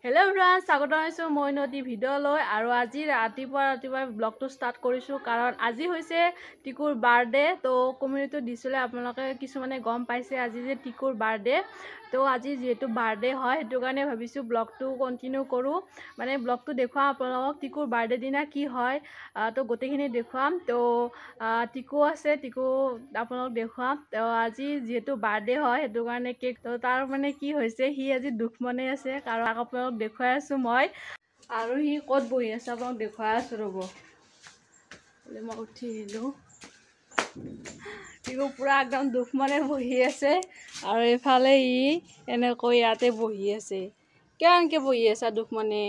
Hello everyone, স্বাগত জনাইছো মই নদী ভিডিঅ'লৈ আৰু আজি ৰাতিপুৱা ব্লগটো ষ্টাৰ্ট কৰিছো কাৰণ আজি হৈছে টিকুৰ বাৰ্থডে তো কমিউনিটি দিছিলে আপোনালোকে কিছুমানে গম পাইছে আজি যে টিকুৰ বাৰ্থডে তো আজি যেহেতু বাৰ্থডে হয় সেইটো কাৰণে ভাবিছো ব্লগটো কন্টিনিউ কৰো মানে ব্লগটো দেখুৱা আপোনালোকক টিকুৰ বাৰ্থডে দিনা কি হয় তো গোটেইখিনি দেখুৱাম তো টিকু আছে টিকু আপোনালোক দেখুৱাম তো আজি যেহেতু বাৰ্থডে হয় সেইটো কাৰণে কেক তো তাৰ মানে কি হৈছে সি আজি দুখ মনে আছে কাৰণ আপোনালোক দেখুৱাই আছো মই আৰু সি ক'ত বহি আছে আপোনাক দেখুৱাই আছো ৰ'ব মই উঠি আহিলো টিকু পুৰা একদম দুখ মনে বহি আছে আৰু এফালে ই এনেকৈ ইয়াতে বহি আছে কেনেকৈ বহি আছে দুখ মনে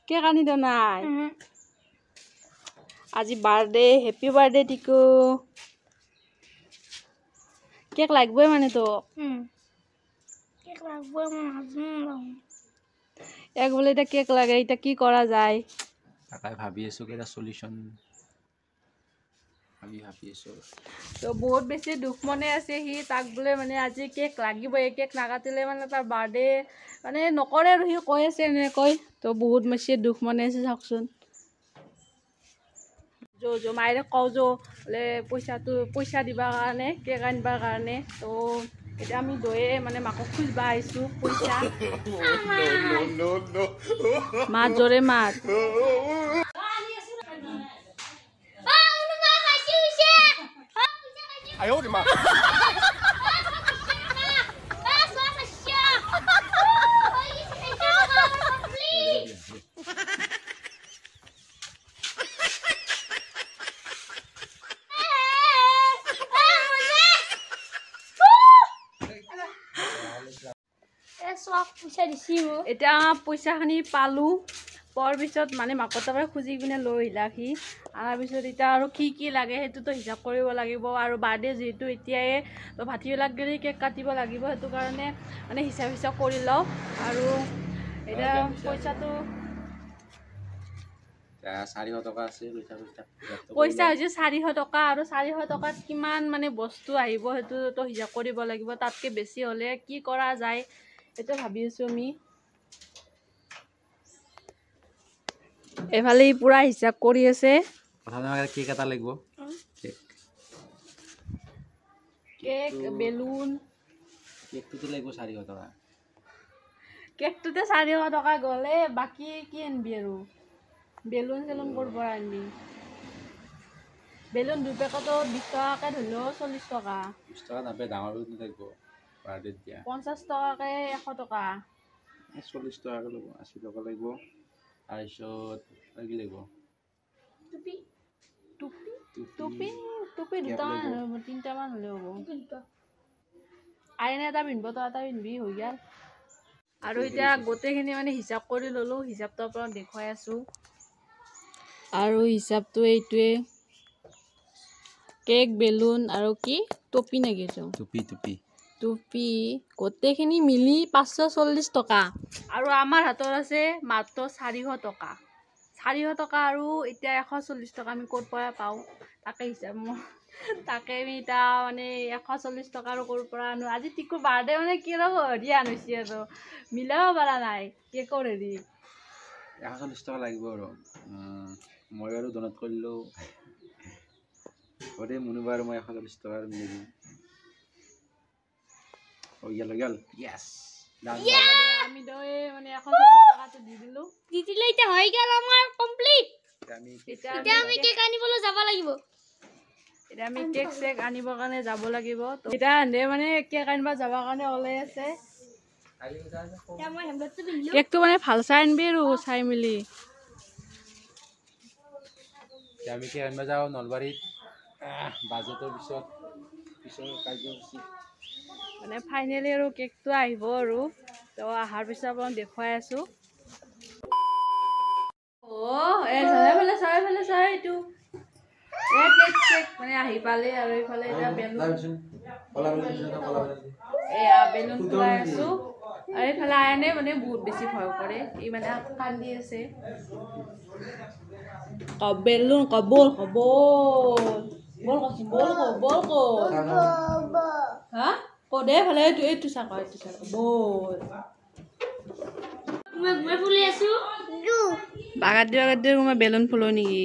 কেক আনি দিওঁ নাই আজি birthday happy birthday Tiku cake লাগবই মানে তো এক বলে এটা কেক লাগে এটা কি করা যায় তাকাই ভাবি আছো কেটা সলিউশন আমি ভাবি আছো তো বহুত বেছি দুখ মনে আছে হি তাক বলে মানে আজি কেক লাগিব এই কেক নাকাটিলে মানে তাৰ বাৰ্থডে মানে নকৰে আৰু হি কৈ আছে এনেকৈ তো বহুত বেছি দুখ মনে আছে চাওকচোন जो मायरे कौ जो बोले पैसा दिबा কাৰণে কেক আনিবাৰ কাৰণে তো এটা আমি দয়ে মানে মাকক খুঁজবা আইছো পইচা মাত জোরে মাত আয়ো রে মা এটা পইচাখিনি পালো পৰ পিছত মানে মাকৰ পৰা খুজি কিনে লৈ আহিলাকি আনাৰ পিছত এটা আৰু কি লাগে সেইটোতো হিচাপ কৰিব লাগিব আৰু বাৰ্থডে যেহেতু এতিয়াই তো ভাতিবিলাক গেলি কেক কাটিব লাগিব সেইটো কাৰণে মানে হিচাপ কৰি লওঁ আৰু এটা পইচাটো 400 টকা আছে পইচা হৈছে 400 টকা আৰু 400 টকাত কিমান মানে বস্তু আহিব সেইটোতো হিচাপ কৰিব লাগিব তাতকে বেছি হলে কি কৰা যায় এটা ভাবি আছো আমি এফালে পুৰা হিসাব কৰি আছে প্ৰথমে আমাক কেক এটা লাগিব কেক বেলুন কেকটো লাগিব 400 টকা কেকটোতে 400 টকা গলে বাকি কি আনবি আৰু বেলুন সেলুন কৰব আনবি বেলুন দুই পেকেটত 20 টকাকে ধৰিলো 40 টকা 20 টকা নাপে ডাঙৰ বেলুন লাগিব বাৰ্থডে দিয়া 50 টকাকে 100 টকা 40 টকা লাগিব 80 টকা লাগিব তাৰপিছত কি লাগিব টুপি দুটা তিনটা মান হলে হ'ব আইনে এটা পিনব তো এটা পিনবি হৈ গেল আৰু এতিয়া গোটেইখিনি মানে হিচাপ কৰি ললো হিচাপটো আপোনাক দেখুৱাই আছো আৰু হিচাপটো এইটোৱে কেক বেলুন আৰু কি টুপি নেকি টুপি গোটেইখিনি মিলি 540 টকা আৰু আমাৰ হাতত আছে মাত্ৰ 400 টকা 400 টকা আৰু এতিয়া 140 টকা আমি ক'ত পৰা পাও তাকে হিচাপ তাকে আমি এটা মানে 140 টকা আৰু ক'ৰ পৰা আনো আজি টিকুৰ বাৰ্থডে মানে কি হেৰি আনিছে আৰু মিলাব পৰা নাই কেকৰ হেৰি 140 টকা লাগিব আৰু মই আৰু ডনেট কৰিলো ওরে মনুবার মই 140 টাকা মিলে দিই ও গেল ইয়েস আমি দয়ে মানে 140 টাকাটো দি দিলে এটা হৈ গেল আমাৰ কমপ্লিট এটা আমি কেক আনিবলৈ যাব লাগিব এটা আমি কেক চেক আনিবৰ কাৰণে যাব লাগিব তো এটা আনে মানে কেক আনিবা যাবৰ কাৰণে ওলাই আছে কেকটো মানে ভাল চাই আনবি আৰু চাই মিলি আমি কেক আনিবা যাও নলবাৰীত বাজেটৰ পিছত কাৰ্যসূচী মানে ফাইনেলি আৰু কেকটো আহিব আৰু তো আহাৰ পিছত আপোনাক দেখুৱাই আছো চাই এইটো কেক মানে আহি পালে আৰু এইফালে এটা বেলুন খুৱাই আছো আৰু এইফালে আইনে মানে বহুত বেছি ভয় কৰে ই মানে কান্দি আছে বেলুন কবল বল হা কদে ভালে এইটো চাকা বল মই ফুলি আছো বাগাত দিয়ে মই বেলুন ফুলো নেকি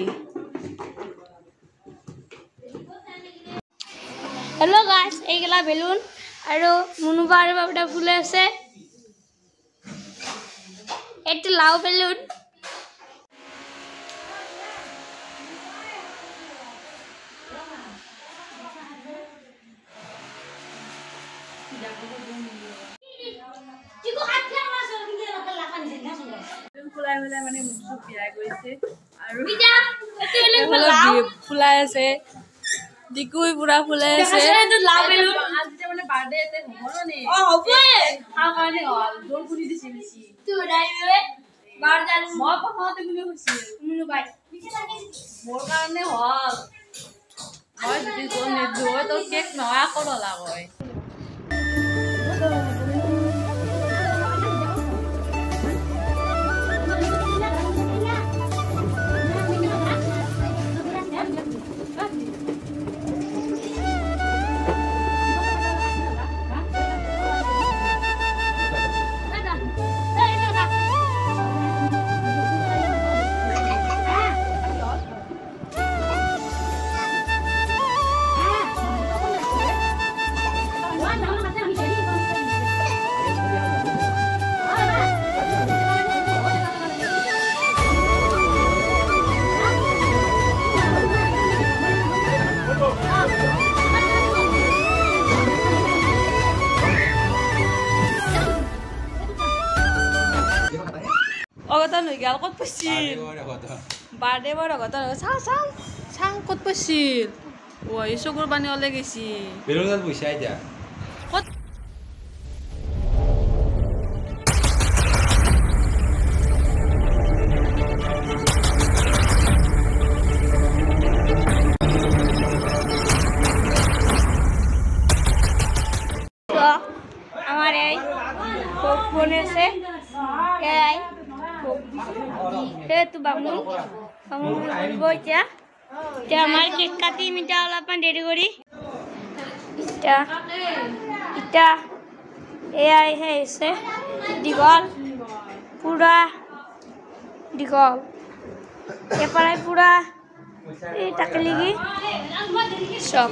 हेलो गाइस এইগলা বেলুন আৰু মুনুবা আৰু বাবুটা ফুলে আছে এটা লাউ বেলুন ফুলাই ফুলাই মানে মুখটো পিয়াই গৈছে আৰু ফুলাই আছে দিকুই পুৰা ফুলাই আছে লাউ বেলুন আজি মানে বাৰ্থডে এতে হবনে হ'ব খাও কাৰণে হল জোৰ পুৰি দিছি দিছি তুই ডাইবে বাৰদাল মই পঢ়াতে বুলি কৈছি মুনু বাই মোৰ কাৰণে হল মই যদি জোৰ নিদো তো কেক নয়া কৰলা হয় অগতন হৈ গেল কত পছিল বাৰ্থডে বৰ অগতন চাং কত পছিল ওই চকুৰ পানী ওলাই গৈছি বেলুনত পইচা এতিয়া কত আমার এই ফোন আছে এই হে তু বামু বলবো এটা আমার কেক কাটি মিটা অলপমান দেরি করি এটা এআই আছে দীঘল পুরা দীঘল এপারে পুরা এই টাকা লিগি সব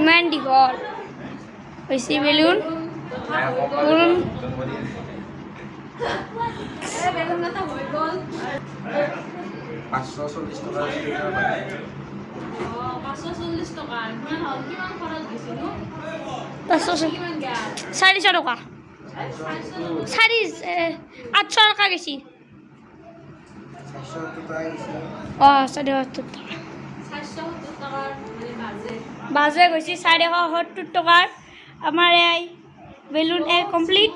ইমান দীঘল বেশি বেলুন বেলুন বেলুন এটা হৈ গল 540 টকা 540 টকা কিমান হল কিমান খৰচ গৈছিল নো 400 টাকা 800 টাকা গেছি 470 টাকা 470 টকাৰ মানে বাজে গৈছি 470 টকাৰ আমাৰ এই বেলুন এ কমপ্লিট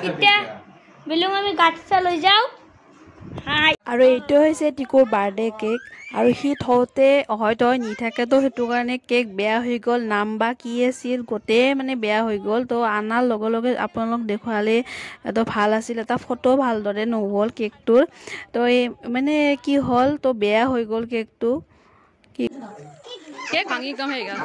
এতিয়া বেলুন আমি গাঁঠি লৈ যাওঁ আৰু এইটো হৈছে টিকুৰ বাৰ্থডে কেক আৰু সি থওঁতে হয়তো নি থাকে তো সেইটো কাৰণে কেক বেয়া হৈ গ'ল নাম বা কি আছিল গোটেই মানে বেয়া হৈ গ'ল তো আনাৰ লগে লগে আপোনালোক দেখুৱালে তো ভাল আছিল এটা ফটো ভালদৰে নহ'ল কেকটোৰ তো এই মানে কি হ'ল তো বেয়া হৈ গ'ল কেকটো কি কেক ভাঙি কম হৈ গ'ল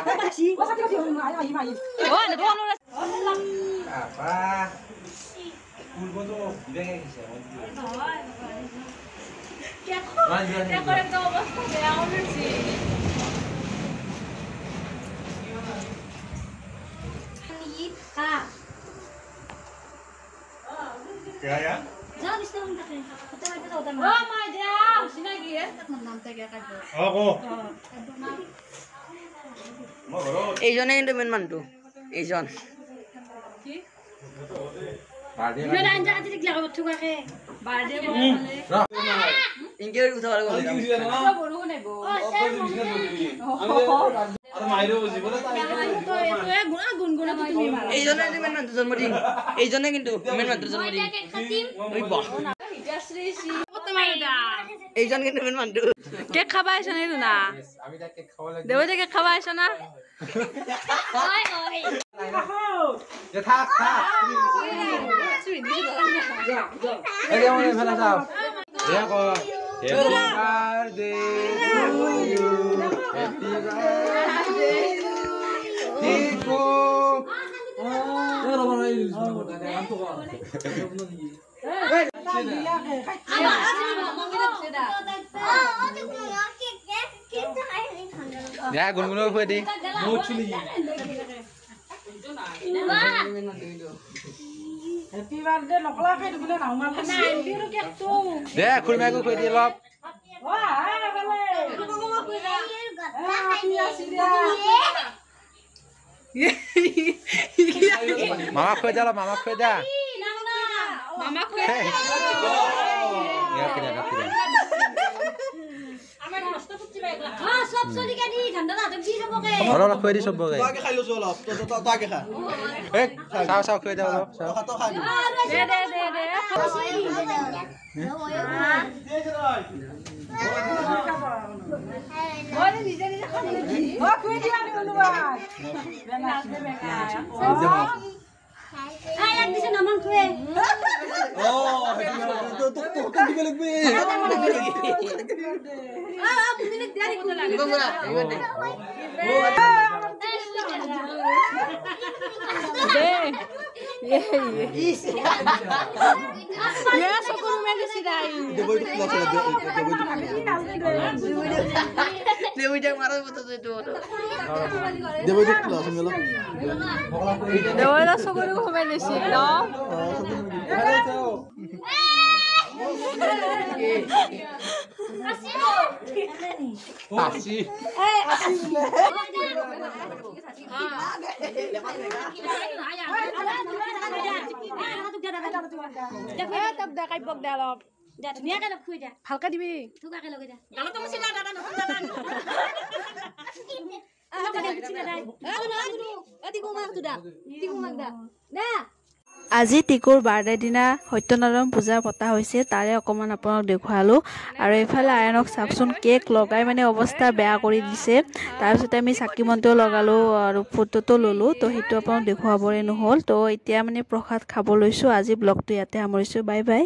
এইজনে কিন্তু মেন মানুহটো এইজন ইনকে উঠা এইজনে মেন মানুহটো জন্মদিন এইজনে কিন্তু মেন মানুহটো জন্মদিন এইজন কিন্তু মেন মানুহটো কেক খাবা আইছ নে না দেও যে কেক খাবা আইছ না থাক থাক এই মনে ফেলা যাও এয়া কো happy birthday to you Ya, gunung-gunung apa di? Happy birthday lokla khai dubule na umar na biru ke tu Deh, kurma aku kue di lop. wah ha bale Mama kue dah, mama kue dah. Mama kue. Ya, tidak. Kalau kue di sobo kayak. Tao cái khai lô lộp, tao cái khai. Sao kue dah lop. Tao khai. Dia ujang marah betul itu. Dia baju kelas melo. Dewa sokuru kome desi no. Asih. ভালকে দিবি আজি টিকুৰ birthday দিনা সত্যনাৰায়ণ পূজা পতা হৈছে তাৰে অকমান আপোনাক দেখুৱালো আৰু এইফালে আয়নক চাওকচোন কেক লগাই মানে অৱস্থা বেয়া কৰি দিছে তাৰপিছত আমি চাকি মন্ত্ৰ লগালো আৰু ফটোটো ললো তো সেইটো আপোনাক দেখুৱাবৰে নহল তো এতিয়া মানে প্ৰসাদ খাব লৈছো আজি ব্লগটো ইয়াতে সামৰিছো বাই বাই